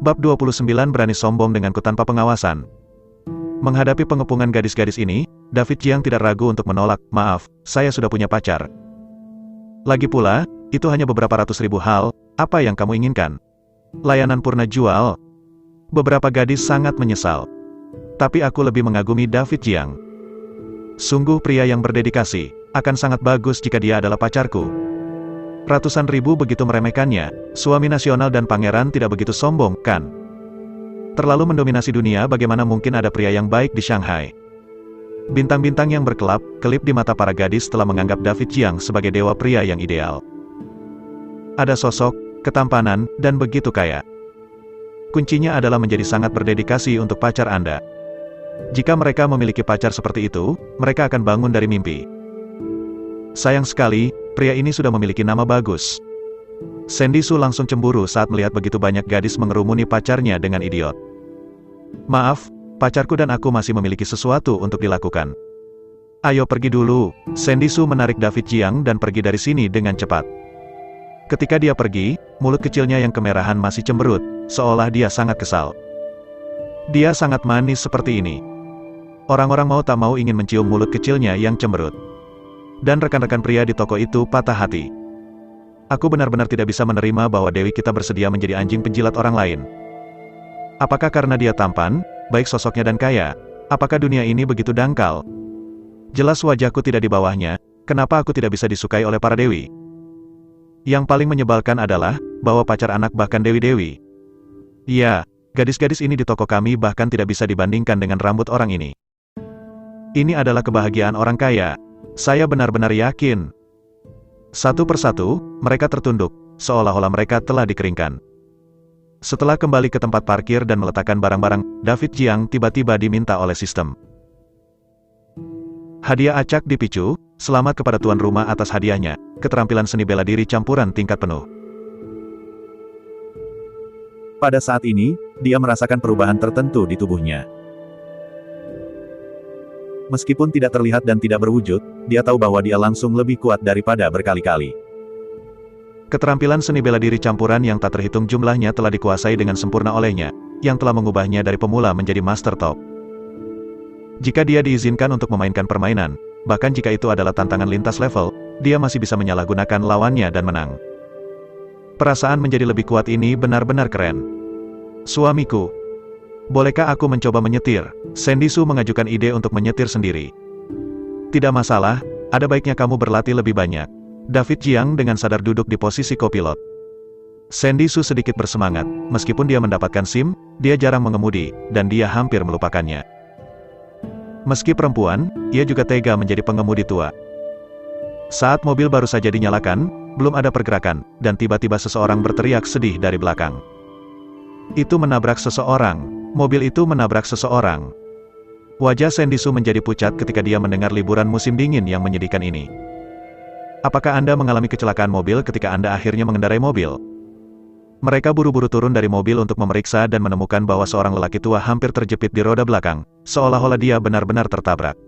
Bab 29 berani sombong denganku tanpa pengawasan. Menghadapi pengepungan gadis-gadis ini, David Jiang tidak ragu untuk menolak, "Maaf, saya sudah punya pacar." Lagi pula, itu hanya beberapa ratus ribu hal, apa yang kamu inginkan? Layanan purna jual? Beberapa gadis sangat menyesal. Tapi aku lebih mengagumi David Jiang. Sungguh pria yang berdedikasi, akan sangat bagus jika dia adalah pacarku. Ratusan ribu begitu meremehkannya, suami nasional dan pangeran tidak begitu sombong, kan? Terlalu mendominasi dunia, bagaimana mungkin ada pria yang baik di Shanghai? Bintang-bintang yang berkelap-kelip di mata para gadis telah menganggap David Jiang sebagai dewa pria yang ideal. Ada sosok, ketampanan, dan begitu kaya. Kuncinya adalah menjadi sangat berdedikasi untuk pacar Anda. Jika mereka memiliki pacar seperti itu, mereka akan bangun dari mimpi. Sayang sekali, pria ini sudah memiliki nama bagus. Sandy Su langsung cemburu saat melihat begitu banyak gadis mengerumuni pacarnya dengan idiot. "Maaf, pacarku dan aku masih memiliki sesuatu untuk dilakukan. Ayo pergi dulu." Sandy Su menarik David Jiang dan pergi dari sini dengan cepat. Ketika dia pergi, mulut kecilnya yang kemerahan masih cemberut, seolah dia sangat kesal. Dia sangat manis seperti ini. Orang-orang mau tak mau ingin mencium mulut kecilnya yang cemberut. Dan rekan-rekan pria di toko itu patah hati. Aku benar-benar tidak bisa menerima bahwa Dewi kita bersedia menjadi anjing penjilat orang lain. Apakah karena dia tampan, baik sosoknya dan kaya? Apakah dunia ini begitu dangkal? Jelas wajahku tidak di bawahnya, kenapa aku tidak bisa disukai oleh para dewi? Yang paling menyebalkan adalah, bahwa pacar anak bahkan dewi-dewi. Ya, gadis-gadis ini di toko kami bahkan tidak bisa dibandingkan dengan rambut orang ini. Ini adalah kebahagiaan orang kaya. Saya benar-benar yakin. Satu persatu, mereka tertunduk, seolah-olah mereka telah dikeringkan. Setelah kembali ke tempat parkir dan meletakkan barang-barang, David Jiang tiba-tiba diminta oleh sistem. Hadiah acak dipicu, selamat kepada tuan rumah atas hadiahnya, keterampilan seni bela diri campuran tingkat penuh. Pada saat ini, dia merasakan perubahan tertentu di tubuhnya. Meskipun tidak terlihat dan tidak berwujud, dia tahu bahwa dia langsung lebih kuat daripada berkali-kali. Keterampilan seni bela diri campuran yang tak terhitung jumlahnya telah dikuasai dengan sempurna olehnya, yang telah mengubahnya dari pemula menjadi master top. Jika dia diizinkan untuk memainkan permainan, bahkan jika itu adalah tantangan lintas level, dia masih bisa menyalahgunakan lawannya dan menang. Perasaan menjadi lebih kuat ini benar-benar keren. "Suamiku, bolehkah aku mencoba menyetir?" Sandy Su mengajukan ide untuk menyetir sendiri. "Tidak masalah, ada baiknya kamu berlatih lebih banyak." David Jiang dengan sadar duduk di posisi kopilot. Sandy Su sedikit bersemangat, meskipun dia mendapatkan SIM, dia jarang mengemudi, dan dia hampir melupakannya. Meski perempuan, ia juga tega menjadi pengemudi tua. Saat mobil baru saja dinyalakan, belum ada pergerakan, dan tiba-tiba seseorang berteriak sedih dari belakang. Itu menabrak seseorang. Mobil itu menabrak seseorang. Wajah Sandy Su menjadi pucat ketika dia mendengar liburan musim dingin yang menyedihkan ini. Apakah Anda mengalami kecelakaan mobil ketika Anda akhirnya mengendarai mobil? Mereka buru-buru turun dari mobil untuk memeriksa dan menemukan bahwa seorang lelaki tua hampir terjepit di roda belakang, seolah-olah dia benar-benar tertabrak.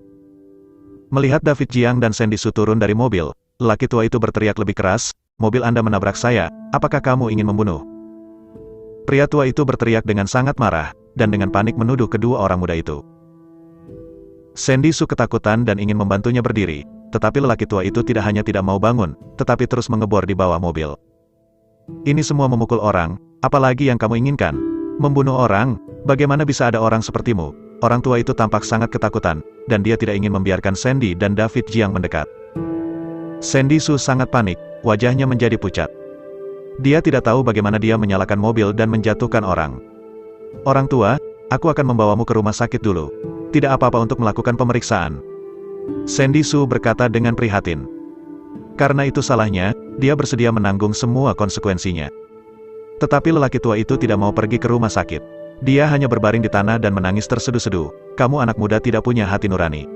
Melihat David Jiang dan Sandy Su turun dari mobil, lelaki tua itu berteriak lebih keras, "Mobil Anda menabrak saya, apakah kamu ingin membunuh?" Pria tua itu berteriak dengan sangat marah, dan dengan panik menuduh kedua orang muda itu. Sandy Su ketakutan dan ingin membantunya berdiri, tetapi lelaki tua itu tidak hanya tidak mau bangun, tetapi terus mengebor di bawah mobil. "Ini semua memukul orang, apalagi yang kamu inginkan? Membunuh orang? Bagaimana bisa ada orang sepertimu?" Orang tua itu tampak sangat ketakutan, dan dia tidak ingin membiarkan Sandy dan David Jiang mendekat. Sandy Su sangat panik, wajahnya menjadi pucat. Dia tidak tahu bagaimana dia menyalakan mobil dan menjatuhkan orang. "Orang tua, aku akan membawamu ke rumah sakit dulu. Tidak apa-apa untuk melakukan pemeriksaan." Sandy Su berkata dengan prihatin. Karena itu salahnya, dia bersedia menanggung semua konsekuensinya. Tetapi lelaki tua itu tidak mau pergi ke rumah sakit. Dia hanya berbaring di tanah dan menangis terseduh-seduh. "Kamu anak muda tidak punya hati nurani.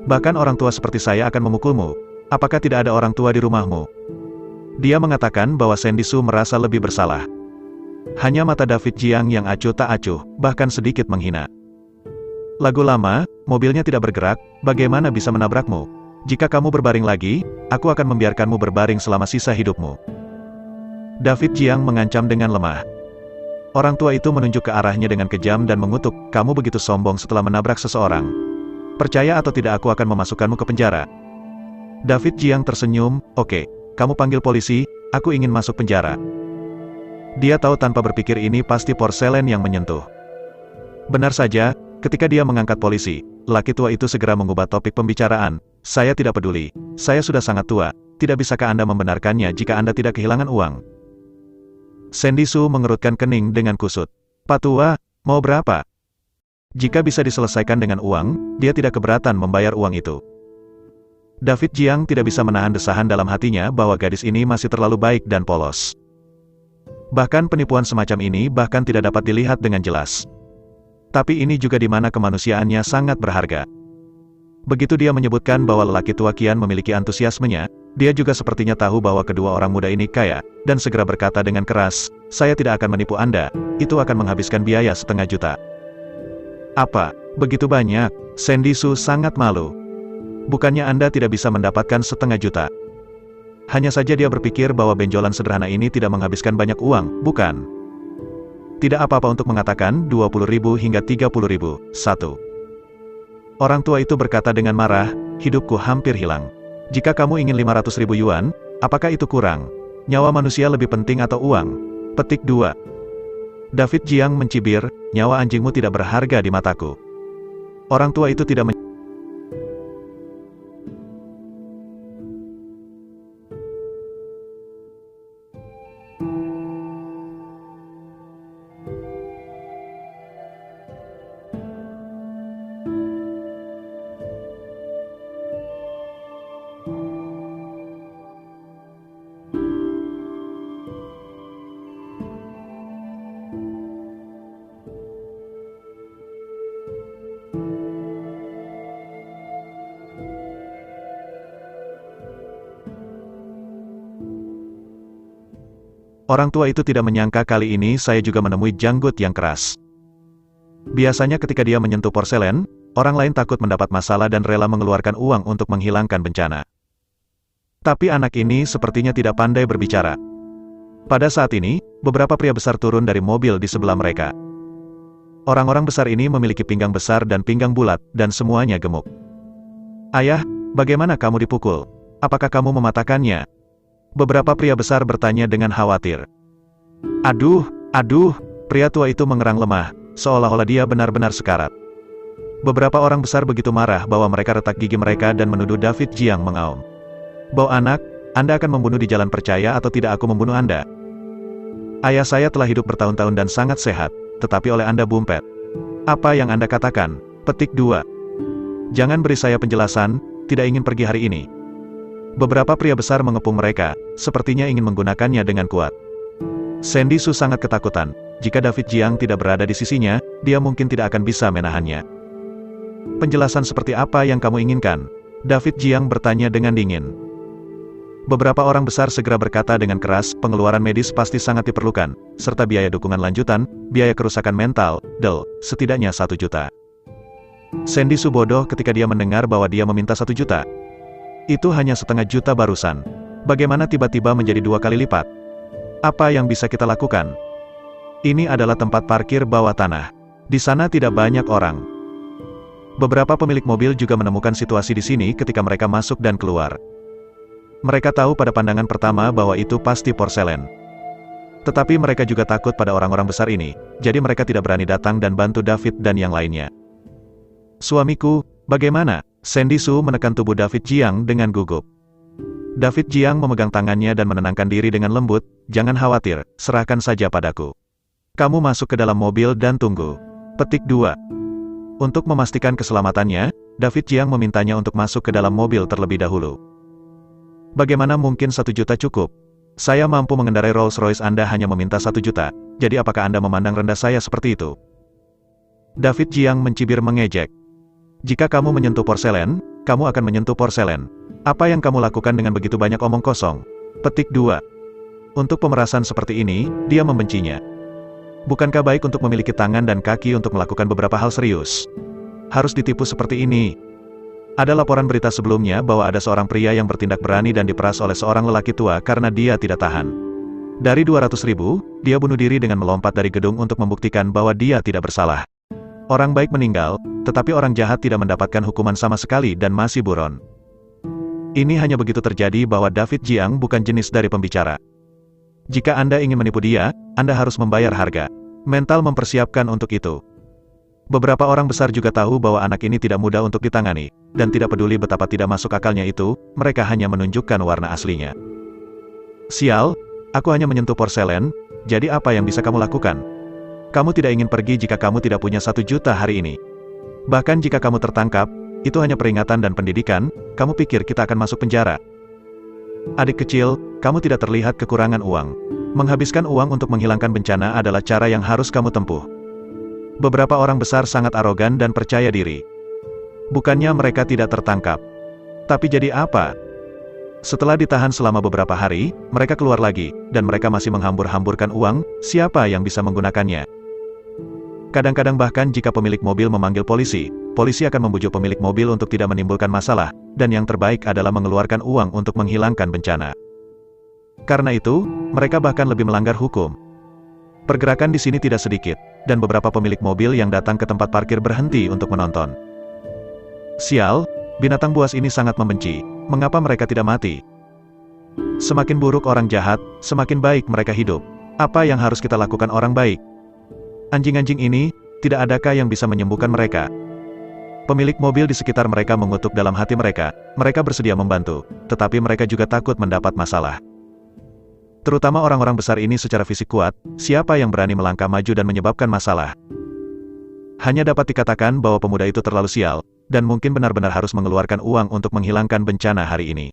Bahkan orang tua seperti saya akan memukulmu. Apakah tidak ada orang tua di rumahmu?" Dia mengatakan bahwa Sandy Su merasa lebih bersalah. Hanya mata David Jiang yang acuh tak acuh, bahkan sedikit menghina. "Lagu lama, mobilnya tidak bergerak, bagaimana bisa menabrakmu? Jika kamu berbaring lagi, aku akan membiarkanmu berbaring selama sisa hidupmu." David Jiang mengancam dengan lemah. Orang tua itu menunjuk ke arahnya dengan kejam dan mengutuk, kamu begitu sombong setelah menabrak seseorang. Percaya atau tidak aku akan memasukkanmu ke penjara. David Jiang tersenyum, oke, kamu panggil polisi, aku ingin masuk penjara. Dia tahu tanpa berpikir ini pasti porselen yang menyentuh. Benar saja, ketika dia mengangkat polisi, laki tua itu segera mengubah topik pembicaraan, saya tidak peduli, saya sudah sangat tua, tidak bisakah Anda membenarkannya jika Anda tidak kehilangan uang? Sandy Su mengerutkan kening dengan kusut. Pak tua, mau berapa? Jika bisa diselesaikan dengan uang, dia tidak keberatan membayar uang itu. David Jiang tidak bisa menahan desahan dalam hatinya bahwa gadis ini masih terlalu baik dan polos. Bahkan penipuan semacam ini bahkan tidak dapat dilihat dengan jelas. Tapi ini juga di mana kemanusiaannya sangat berharga. Begitu dia menyebutkan bahwa lelaki tua kian memiliki antusiasmenya, dia juga sepertinya tahu bahwa kedua orang muda ini kaya, dan segera berkata dengan keras, saya tidak akan menipu Anda, itu akan menghabiskan biaya 500 juta. Apa? Begitu banyak? Sandy Su sangat malu. Bukannya Anda tidak bisa mendapatkan 500 juta. Hanya saja dia berpikir bahwa benjolan sederhana ini tidak menghabiskan banyak uang, bukan? Tidak apa-apa untuk mengatakan 20.000 hingga 30.000, satu. Orang tua itu berkata dengan marah, hidupku hampir hilang. Jika kamu ingin 500.000 yuan, apakah itu kurang? Nyawa manusia lebih penting atau uang? Petik 2. David Jiang mencibir, nyawa anjingmu tidak berharga di mataku. Orang tua itu tidak Orang tua itu tidak menyangka kali ini saya juga menemui janggut yang keras. Biasanya ketika dia menyentuh porselen, orang lain takut mendapat masalah dan rela mengeluarkan uang untuk menghilangkan bencana. Tapi anak ini sepertinya tidak pandai berbicara. Pada saat ini, beberapa pria besar turun dari mobil di sebelah mereka. Orang-orang besar ini memiliki pinggang besar dan pinggang bulat, dan semuanya gemuk. Ayah, bagaimana kamu dipukul? Apakah kamu mematahkannya? Beberapa pria besar bertanya dengan khawatir. Aduh, pria tua itu mengerang lemah, seolah-olah dia benar-benar sekarat. Beberapa orang besar begitu marah bahwa mereka retak gigi mereka dan menuduh David Jiang mengaum. Bau anak, Anda akan membunuh di jalan percaya atau tidak aku membunuh Anda? Ayah saya telah hidup bertahun-tahun dan sangat sehat, tetapi oleh Anda bumpet. Apa yang Anda katakan? Petik 2. Jangan beri saya penjelasan, tidak ingin pergi hari ini. Beberapa pria besar mengepung mereka, sepertinya ingin menggunakannya dengan kuat. Sandy Su sangat ketakutan, jika David Jiang tidak berada di sisinya, dia mungkin tidak akan bisa menahannya. Penjelasan seperti apa yang kamu inginkan? David Jiang bertanya dengan dingin. Beberapa orang besar segera berkata dengan keras, pengeluaran medis pasti sangat diperlukan, serta biaya dukungan lanjutan, biaya kerusakan mental, setidaknya 1 juta. Sandy Su bodoh ketika dia mendengar bahwa dia meminta 1 juta. Itu hanya 0,5 juta barusan. Bagaimana tiba-tiba menjadi 2 kali lipat? Apa yang bisa kita lakukan? Ini adalah tempat parkir bawah tanah. Di sana tidak banyak orang. Beberapa pemilik mobil juga menemukan situasi di sini ketika mereka masuk dan keluar. Mereka tahu pada pandangan pertama bahwa itu pasti porselen. Tetapi mereka juga takut pada orang-orang besar ini, jadi mereka tidak berani datang dan bantu David dan yang lainnya. Suamiku, bagaimana? Sandy Su menekan tubuh David Jiang dengan gugup. David Jiang memegang tangannya dan menenangkan diri dengan lembut, jangan khawatir, serahkan saja padaku. Kamu masuk ke dalam mobil dan tunggu. Petik 2. Untuk memastikan keselamatannya, David Jiang memintanya untuk masuk ke dalam mobil terlebih dahulu. Bagaimana mungkin 1 juta cukup? Saya mampu mengendarai Rolls-Royce, Anda hanya meminta 1 juta, jadi apakah Anda memandang rendah saya seperti itu? David Jiang mencibir mengejek. Jika kamu menyentuh porselen, kamu akan menyentuh porselen. Apa yang kamu lakukan dengan begitu banyak omong kosong? Petik 2. Untuk pemerasan seperti ini, dia membencinya. Bukankah baik untuk memiliki tangan dan kaki untuk melakukan beberapa hal serius? Harus ditipu seperti ini. Ada laporan berita sebelumnya bahwa ada seorang pria yang bertindak berani dan diperas oleh seorang lelaki tua karena dia tidak tahan. Dari 200.000, dia bunuh diri dengan melompat dari gedung untuk membuktikan bahwa dia tidak bersalah. Orang baik meninggal, tetapi orang jahat tidak mendapatkan hukuman sama sekali dan masih buron. Ini hanya begitu terjadi bahwa David Jiang bukan jenis dari pembicara. Jika Anda ingin menipu dia, Anda harus membayar harga. Mental mempersiapkan untuk itu. Beberapa orang besar juga tahu bahwa anak ini tidak mudah untuk ditangani, dan tidak peduli betapa tidak masuk akalnya itu, mereka hanya menunjukkan warna aslinya. Sial, aku hanya menyentuh porselen, jadi apa yang bisa kamu lakukan? Kamu tidak ingin pergi jika kamu tidak punya 1 juta hari ini. Bahkan jika kamu tertangkap, itu hanya peringatan dan pendidikan, kamu pikir kita akan masuk penjara. Adik kecil, kamu tidak terlihat kekurangan uang. Menghabiskan uang untuk menghilangkan bencana adalah cara yang harus kamu tempuh. Beberapa orang besar sangat arogan dan percaya diri. Bukannya mereka tidak tertangkap. Tapi jadi apa? Setelah ditahan selama beberapa hari, mereka keluar lagi, dan mereka masih menghambur-hamburkan uang, siapa yang bisa menggunakannya? Kadang-kadang bahkan jika pemilik mobil memanggil polisi, polisi akan membujuk pemilik mobil untuk tidak menimbulkan masalah, dan yang terbaik adalah mengeluarkan uang untuk menghilangkan bencana. Karena itu, mereka bahkan lebih melanggar hukum. Pergerakan di sini tidak sedikit, dan beberapa pemilik mobil yang datang ke tempat parkir berhenti untuk menonton. Sial, binatang buas ini sangat membenci. Mengapa mereka tidak mati? Semakin buruk orang jahat, semakin baik mereka hidup. Apa yang harus kita lakukan orang baik? Anjing-anjing ini, tidak adakah yang bisa menyembuhkan mereka? Pemilik mobil di sekitar mereka mengutuk dalam hati mereka bersedia membantu, tetapi mereka juga takut mendapat masalah. Terutama orang-orang besar ini secara fisik kuat, siapa yang berani melangkah maju dan menyebabkan masalah? Hanya dapat dikatakan bahwa pemuda itu terlalu sial, dan mungkin benar-benar harus mengeluarkan uang untuk menghilangkan bencana hari ini.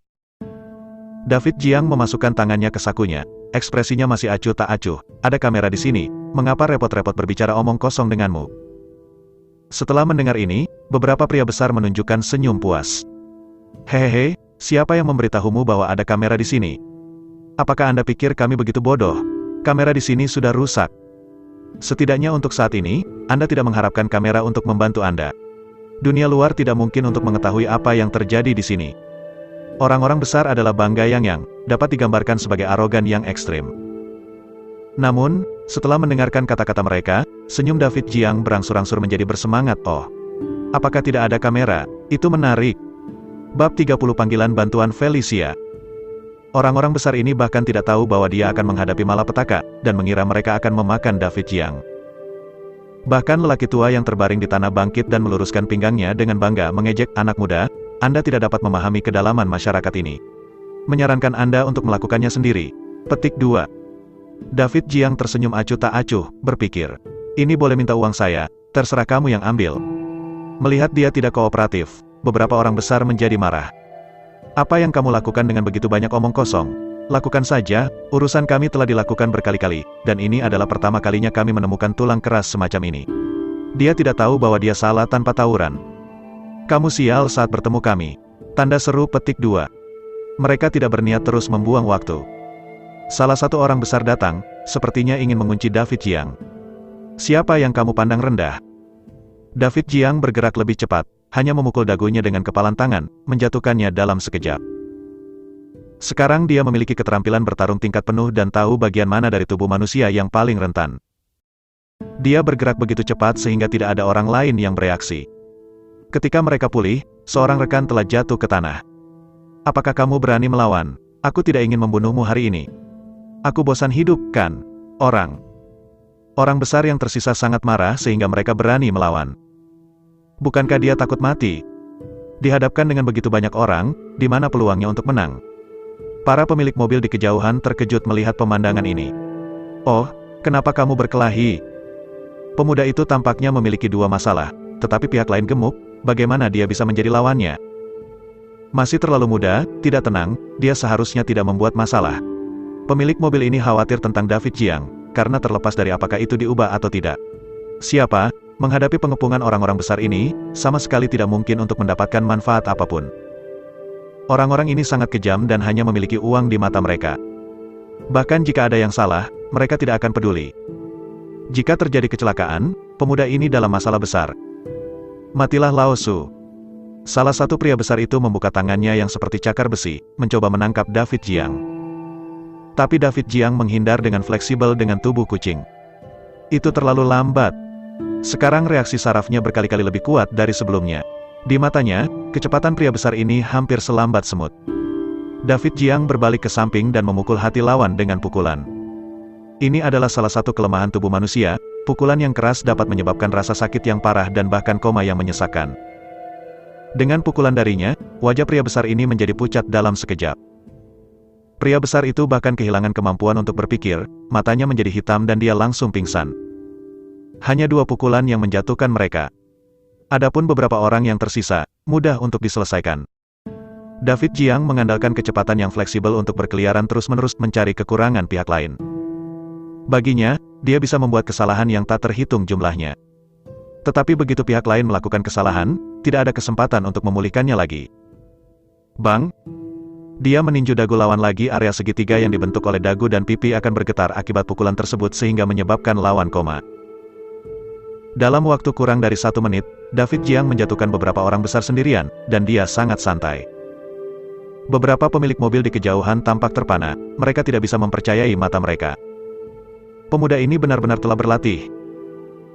David Jiang memasukkan tangannya ke sakunya, ekspresinya masih acuh tak acuh. Ada kamera di sini, mengapa repot-repot berbicara omong kosong denganmu? Setelah mendengar ini, beberapa pria besar menunjukkan senyum puas. Hehehe, siapa yang memberitahumu bahwa ada kamera di sini? Apakah Anda pikir kami begitu bodoh? Kamera di sini sudah rusak. Setidaknya untuk saat ini, Anda tidak mengharapkan kamera untuk membantu Anda. Dunia luar tidak mungkin untuk mengetahui apa yang terjadi di sini. Orang-orang besar adalah bangga yang dapat digambarkan sebagai arogan yang ekstrim. Namun, setelah mendengarkan kata-kata mereka, senyum David Jiang berangsur-angsur menjadi bersemangat. Oh, apakah tidak ada kamera? Itu menarik. Bab 30 Panggilan Bantuan Felicia. Orang-orang besar ini bahkan tidak tahu bahwa dia akan menghadapi malapetaka, dan mengira mereka akan memakan David Jiang. Bahkan lelaki tua yang terbaring di tanah bangkit dan meluruskan pinggangnya dengan bangga mengejek anak muda, Anda tidak dapat memahami kedalaman masyarakat ini. Menyarankan Anda untuk melakukannya sendiri. Petik 2. David Jiang tersenyum acuh tak acuh, berpikir. Ini boleh minta uang saya, terserah kamu yang ambil. Melihat dia tidak kooperatif, beberapa orang besar menjadi marah. Apa yang kamu lakukan dengan begitu banyak omong kosong? Lakukan saja, urusan kami telah dilakukan berkali-kali, dan ini adalah pertama kalinya kami menemukan tulang keras semacam ini. Dia tidak tahu bahwa dia salah tanpa tawuran. Kamu sial saat bertemu kami. Tanda seru petik 2. Mereka tidak berniat terus membuang waktu. Salah satu orang besar datang, sepertinya ingin mengunci David Jiang. Siapa yang kamu pandang rendah? David Jiang bergerak lebih cepat, hanya memukul dagunya dengan kepalan tangan, menjatuhkannya dalam sekejap. Sekarang dia memiliki keterampilan bertarung tingkat penuh dan tahu bagian mana dari tubuh manusia yang paling rentan. Dia bergerak begitu cepat sehingga tidak ada orang lain yang bereaksi. Ketika mereka pulih, seorang rekan telah jatuh ke tanah. Apakah kamu berani melawan? Aku tidak ingin membunuhmu hari ini. Aku bosan hidup, kan? Orang besar yang tersisa sangat marah sehingga mereka berani melawan. Bukankah dia takut mati? Dihadapkan dengan begitu banyak orang, di mana peluangnya untuk menang? Para pemilik mobil di kejauhan terkejut melihat pemandangan ini. Oh, kenapa kamu berkelahi? Pemuda itu tampaknya memiliki dua masalah, tetapi pihak lain gemuk, bagaimana dia bisa menjadi lawannya? Masih terlalu muda, tidak tenang, dia seharusnya tidak membuat masalah. Pemilik mobil ini khawatir tentang David Jiang, karena terlepas dari apakah itu diubah atau tidak. Siapa, menghadapi pengepungan orang-orang besar ini, sama sekali tidak mungkin untuk mendapatkan manfaat apapun. Orang-orang ini sangat kejam dan hanya memiliki uang di mata mereka. Bahkan jika ada yang salah, mereka tidak akan peduli. Jika terjadi kecelakaan, pemuda ini dalam masalah besar. Matilah Lao Su. Salah satu pria besar itu membuka tangannya yang seperti cakar besi, mencoba menangkap David Jiang. Tapi David Jiang menghindar dengan fleksibel dengan tubuh kucing. Itu terlalu lambat. Sekarang reaksi sarafnya berkali-kali lebih kuat dari sebelumnya. Di matanya, kecepatan pria besar ini hampir selambat semut. David Jiang berbalik ke samping dan memukul hati lawan dengan pukulan. Ini adalah salah satu kelemahan tubuh manusia, pukulan yang keras dapat menyebabkan rasa sakit yang parah dan bahkan koma yang menyesakkan. Dengan pukulan darinya, wajah pria besar ini menjadi pucat dalam sekejap. Pria besar itu bahkan kehilangan kemampuan untuk berpikir, matanya menjadi hitam dan dia langsung pingsan. Hanya 2 pukulan yang menjatuhkan mereka. Adapun beberapa orang yang tersisa, mudah untuk diselesaikan. David Jiang mengandalkan kecepatan yang fleksibel untuk berkeliaran terus-menerus mencari kekurangan pihak lain. Baginya, dia bisa membuat kesalahan yang tak terhitung jumlahnya. Tetapi begitu pihak lain melakukan kesalahan, tidak ada kesempatan untuk memulihkannya lagi. Bang! Dia meninju dagu lawan lagi. Area segitiga yang dibentuk oleh dagu dan pipi akan bergetar akibat pukulan tersebut sehingga menyebabkan lawan koma. Dalam waktu kurang dari 1 menit, David Jiang menjatuhkan beberapa orang besar sendirian, dan dia sangat santai. Beberapa pemilik mobil di kejauhan tampak terpana, mereka tidak bisa mempercayai mata mereka. Pemuda ini benar-benar telah berlatih.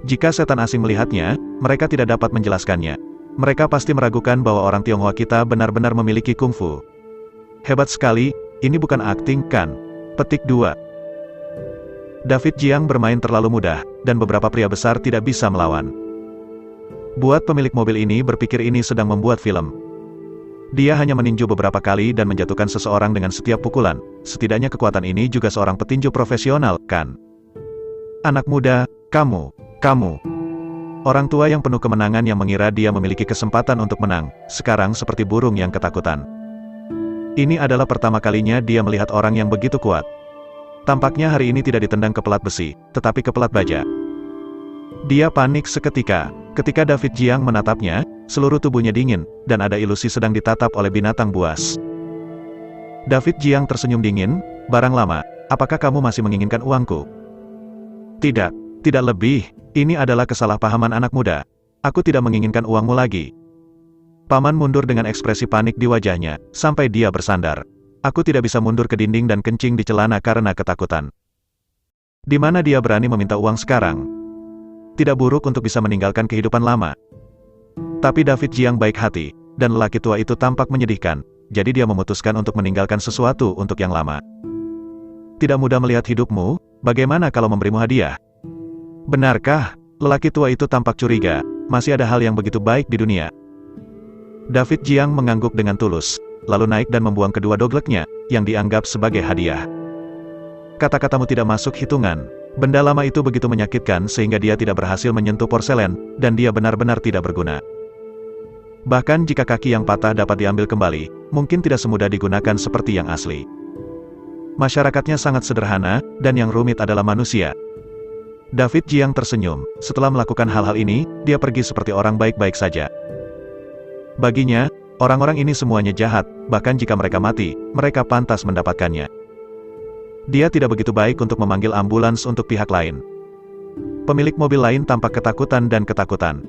Jika setan asing melihatnya, mereka tidak dapat menjelaskannya. Mereka pasti meragukan bahwa orang Tionghoa kita benar-benar memiliki kungfu. Hebat sekali, ini bukan akting kan? Petik 2. David Jiang bermain terlalu mudah, dan beberapa pria besar tidak bisa melawan. Buat pemilik mobil ini berpikir ini sedang membuat film. Dia hanya meninju beberapa kali dan menjatuhkan seseorang dengan setiap pukulan. Setidaknya kekuatan ini juga seorang petinju profesional, kan? Anak muda, kamu. Orang tua yang penuh kemenangan yang mengira dia memiliki kesempatan untuk menang, sekarang seperti burung yang ketakutan. Ini adalah pertama kalinya dia melihat orang yang begitu kuat. Tampaknya hari ini tidak ditendang ke pelat besi, tetapi ke pelat baja. Dia panik seketika. Ketika David Jiang menatapnya, seluruh tubuhnya dingin, dan ada ilusi sedang ditatap oleh binatang buas. David Jiang tersenyum dingin, "Barang lama, apakah kamu masih menginginkan uangku?" Tidak lebih. Ini adalah kesalahpahaman anak muda. Aku tidak menginginkan uangmu lagi. Paman mundur dengan ekspresi panik di wajahnya, sampai dia bersandar. Aku tidak bisa mundur ke dinding dan kencing di celana karena ketakutan. Di mana dia berani meminta uang sekarang? Tidak buruk untuk bisa meninggalkan kehidupan lama. Tapi David Jiang baik hati, dan lelaki tua itu tampak menyedihkan, jadi dia memutuskan untuk meninggalkan sesuatu untuk yang lama. Tidak mudah melihat hidupmu, bagaimana kalau memberimu hadiah? Benarkah? Lelaki tua itu tampak curiga, masih ada hal yang begitu baik di dunia. David Jiang mengangguk dengan tulus, lalu naik dan membuang kedua dogleknya, yang dianggap sebagai hadiah. Kata-katamu tidak masuk hitungan. Benda lama itu begitu menyakitkan sehingga dia tidak berhasil menyentuh porselen, dan dia benar-benar tidak berguna. Bahkan jika kaki yang patah dapat diambil kembali, mungkin tidak semudah digunakan seperti yang asli. Masyarakatnya sangat sederhana, dan yang rumit adalah manusia. David Jiang tersenyum. Setelah melakukan hal-hal ini, dia pergi seperti orang baik-baik saja. Baginya, orang-orang ini semuanya jahat, bahkan jika mereka mati, mereka pantas mendapatkannya. Dia tidak begitu baik untuk memanggil ambulans untuk pihak lain. Pemilik mobil lain tampak ketakutan dan ketakutan.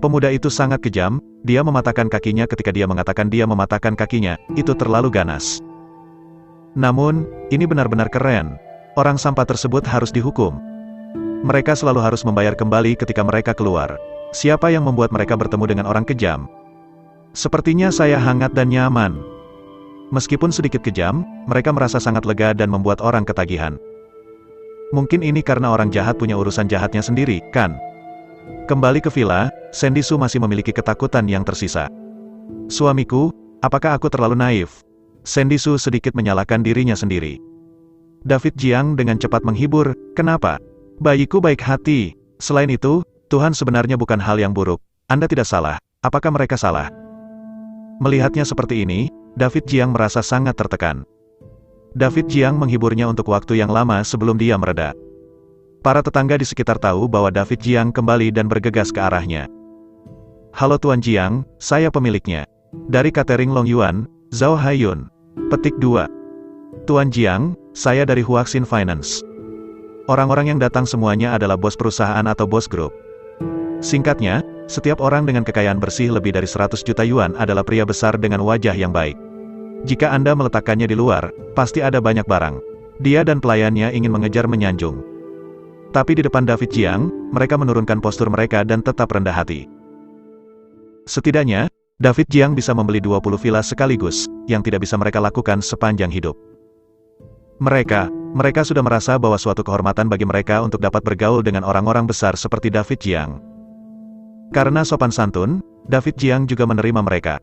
Pemuda itu sangat kejam, dia mematahkan kakinya ketika dia mengatakan dia mematahkan kakinya, itu terlalu ganas. Namun, ini benar-benar keren. Orang sampah tersebut harus dihukum. Mereka selalu harus membayar kembali ketika mereka keluar. Siapa yang membuat mereka bertemu dengan orang kejam? Sepertinya saya hangat dan nyaman. Meskipun sedikit kejam, mereka merasa sangat lega dan membuat orang ketagihan. Mungkin ini karena orang jahat punya urusan jahatnya sendiri, kan? Kembali ke villa, Sandy Su masih memiliki ketakutan yang tersisa. Suamiku, apakah aku terlalu naif? Sandy Su sedikit menyalahkan dirinya sendiri. David Jiang dengan cepat menghibur, kenapa? Bayiku baik hati. Selain itu, Tuhan sebenarnya bukan hal yang buruk. Anda tidak salah. Apakah mereka salah? Melihatnya seperti ini, David Jiang merasa sangat tertekan. David Jiang menghiburnya untuk waktu yang lama sebelum dia mereda. Para tetangga di sekitar tahu bahwa David Jiang kembali dan bergegas ke arahnya. Halo Tuan Jiang, saya pemiliknya. Dari catering Long Yuan, Zhao Haiyun. Petik 2. Tuan Jiang, saya dari Huaxin Finance. Orang-orang yang datang semuanya adalah bos perusahaan atau bos grup. Singkatnya, setiap orang dengan kekayaan bersih lebih dari 100 juta yuan adalah pria besar dengan wajah yang baik. Jika Anda meletakkannya di luar, pasti ada banyak barang. Dia dan pelayannya ingin mengejar menyanjung. Tapi di depan David Jiang, mereka menurunkan postur mereka dan tetap rendah hati. Setidaknya, David Jiang bisa membeli 20 villa sekaligus, yang tidak bisa mereka lakukan sepanjang hidup. Mereka sudah merasa bahwa suatu kehormatan bagi mereka untuk dapat bergaul dengan orang-orang besar seperti David Jiang. Karena sopan santun, David Jiang juga menerima mereka.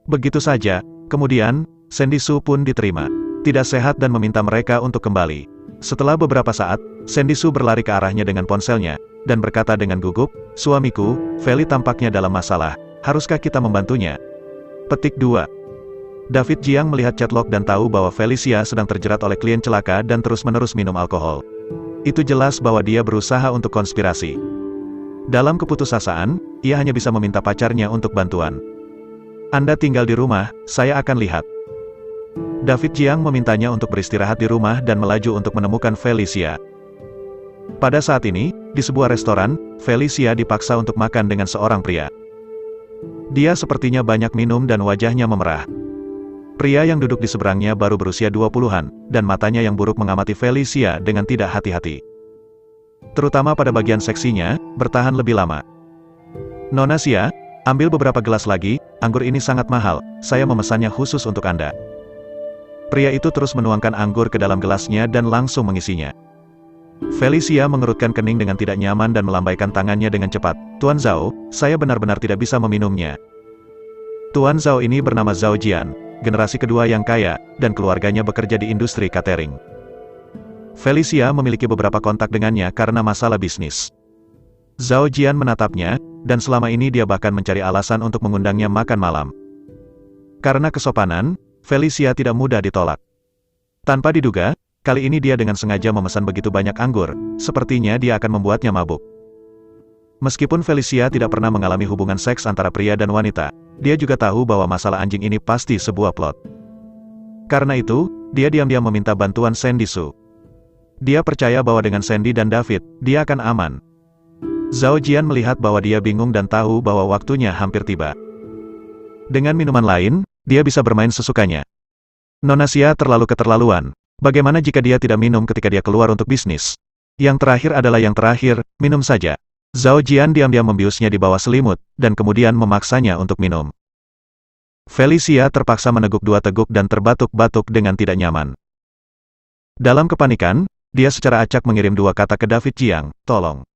Begitu saja, kemudian, Sandy Su pun diterima. Tidak sehat dan meminta mereka untuk kembali. Setelah beberapa saat, Sandy Su berlari ke arahnya dengan ponselnya, dan berkata dengan gugup, "Suamiku, Feli tampaknya dalam masalah. Haruskah kita membantunya?" Petik 2. David Jiang melihat chatlock dan tahu bahwa Felicia sedang terjerat oleh klien celaka dan terus-menerus minum alkohol. Itu jelas bahwa dia berusaha untuk konspirasi. Dalam keputusasaan, ia hanya bisa meminta pacarnya untuk bantuan. "Anda tinggal di rumah, saya akan lihat." David Jiang memintanya untuk beristirahat di rumah dan melaju untuk menemukan Felicia. Pada saat ini, di sebuah restoran, Felicia dipaksa untuk makan dengan seorang pria. Dia sepertinya banyak minum dan wajahnya memerah. Pria yang duduk di seberangnya baru berusia 20-an, dan matanya yang buruk mengamati Felicia dengan tidak hati-hati. Terutama pada bagian seksinya, bertahan lebih lama. "Nona Xia, ambil beberapa gelas lagi, anggur ini sangat mahal, saya memesannya khusus untuk Anda." Pria itu terus menuangkan anggur ke dalam gelasnya dan langsung mengisinya. Felicia mengerutkan kening dengan tidak nyaman dan melambaikan tangannya dengan cepat. "Tuan Zhao, saya benar-benar tidak bisa meminumnya." Tuan Zhao ini bernama Zhao Jian, generasi kedua yang kaya, dan keluarganya bekerja di industri catering. Felicia memiliki beberapa kontak dengannya karena masalah bisnis. Zhao Jian menatapnya, dan selama ini dia bahkan mencari alasan untuk mengundangnya makan malam. Karena kesopanan, Felicia tidak mudah ditolak. Tanpa diduga, kali ini dia dengan sengaja memesan begitu banyak anggur, sepertinya dia akan membuatnya mabuk. Meskipun Felicia tidak pernah mengalami hubungan seks antara pria dan wanita, dia juga tahu bahwa masalah anjing ini pasti sebuah plot. Karena itu, dia diam-diam meminta bantuan Sandy Su. Dia percaya bahwa dengan Sandy dan David, dia akan aman. Zhao Jian melihat bahwa dia bingung dan tahu bahwa waktunya hampir tiba. Dengan minuman lain, dia bisa bermain sesukanya. Nona Xia terlalu keterlaluan. Bagaimana jika dia tidak minum ketika dia keluar untuk bisnis? Yang terakhir adalah yang terakhir, minum saja. Zhao Jian diam-diam membiusnya di bawah selimut, dan kemudian memaksanya untuk minum. Felicia terpaksa meneguk 2 teguk dan terbatuk-batuk dengan tidak nyaman. Dalam kepanikan, dia secara acak mengirim 2 kata ke David Jiang, "Tolong."